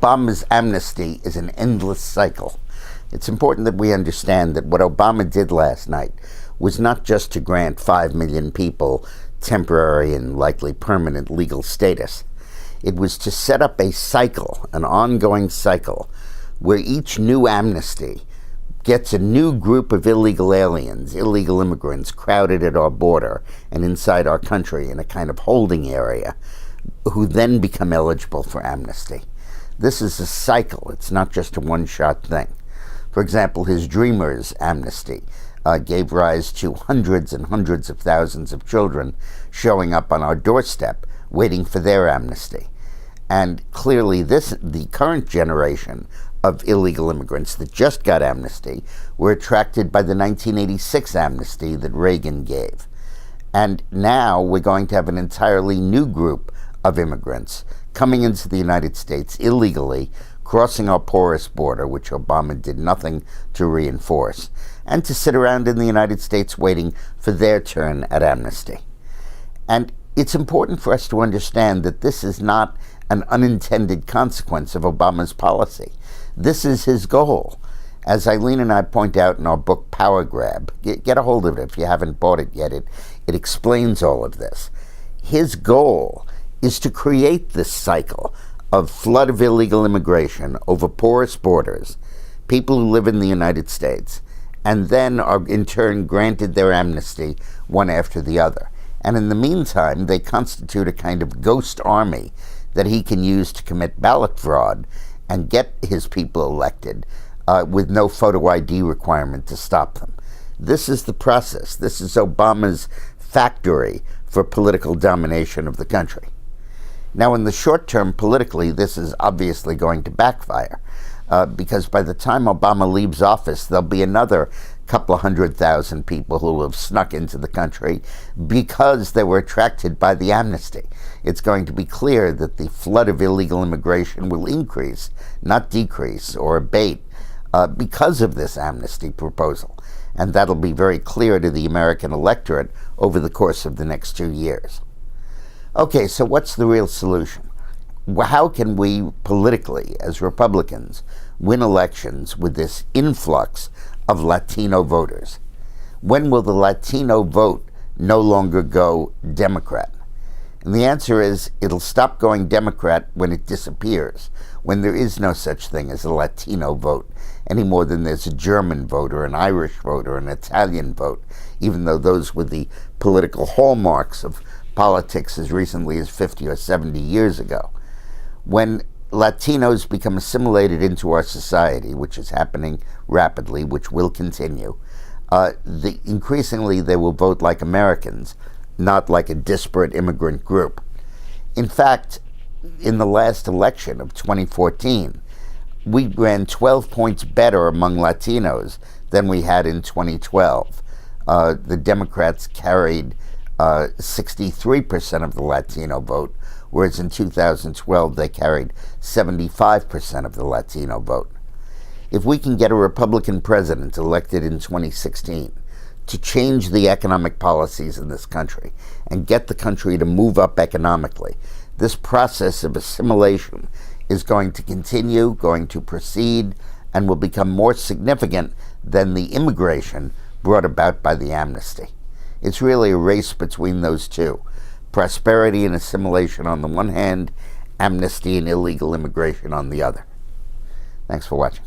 Obama's amnesty is an endless cycle. It's important that we understand that what Obama did last night was not just to grant 5 million people temporary and likely permanent legal status. It was to set up a cycle, an ongoing cycle, where each new amnesty gets a new group of illegal aliens, illegal immigrants, crowded at our border and inside our country in a kind of holding area, who then become eligible for amnesty. This is a cycle. It's not just a one-shot thing. For example, his Dreamers amnesty gave rise to hundreds and hundreds of thousands of children showing up on our doorstep waiting for their amnesty. And clearly the current generation of illegal immigrants that just got amnesty were attracted by the 1986 amnesty that Reagan gave. And now we're going to have an entirely new group of immigrants coming into the United States illegally, crossing our porous border, which Obama did nothing to reinforce, and to sit around in the United States waiting for their turn at amnesty. And it's important for us to understand that this is not an unintended consequence of Obama's policy. This is his goal. As Eileen and I point out in our book, Power Grab, get a hold of it if you haven't bought it yet. It explains all of this. His goal is to create this cycle of flood of illegal immigration over porous borders, people who live in the United States, and then are in turn granted their amnesty one after the other. And in the meantime, they constitute a kind of ghost army that he can use to commit ballot fraud and get his people elected with no photo ID requirement to stop them. This is the process. This is Obama's factory for political domination of the country. Now, in the short term, politically, this is obviously going to backfire because by the time Obama leaves office, there'll be another couple of 100,000 people who have snuck into the country because they were attracted by the amnesty. It's going to be clear that the flood of illegal immigration will increase, not decrease or abate, because of this amnesty proposal. And that'll be very clear to the American electorate over the course of the next 2 years. Okay, so what's the real solution? How can we politically, as Republicans, win elections with this influx of Latino voters? When will the Latino vote no longer go Democrat? And the answer is it'll stop going Democrat when it disappears, when there is no such thing as a Latino vote, any more than there's a German vote or an Irish vote or an Italian vote, even though those were the political hallmarks of politics as recently as 50 or 70 years ago. When Latinos become assimilated into our society, which is happening rapidly, which will continue, increasingly they will vote like Americans, not like a disparate immigrant group. In fact, in the last election of 2014, we ran 12 points better among Latinos than we had in 2012. The Democrats carried 63% of the Latino vote, whereas in 2012 they carried 75% of the Latino vote. If we can get a Republican president elected in 2016 to change the economic policies in this country and get the country to move up economically, this process of assimilation is going to continue, going to proceed, and will become more significant than the immigration brought about by the amnesty. It's really a race between those two. Prosperity and assimilation on the one hand, amnesty and illegal immigration on the other. Thanks for watching.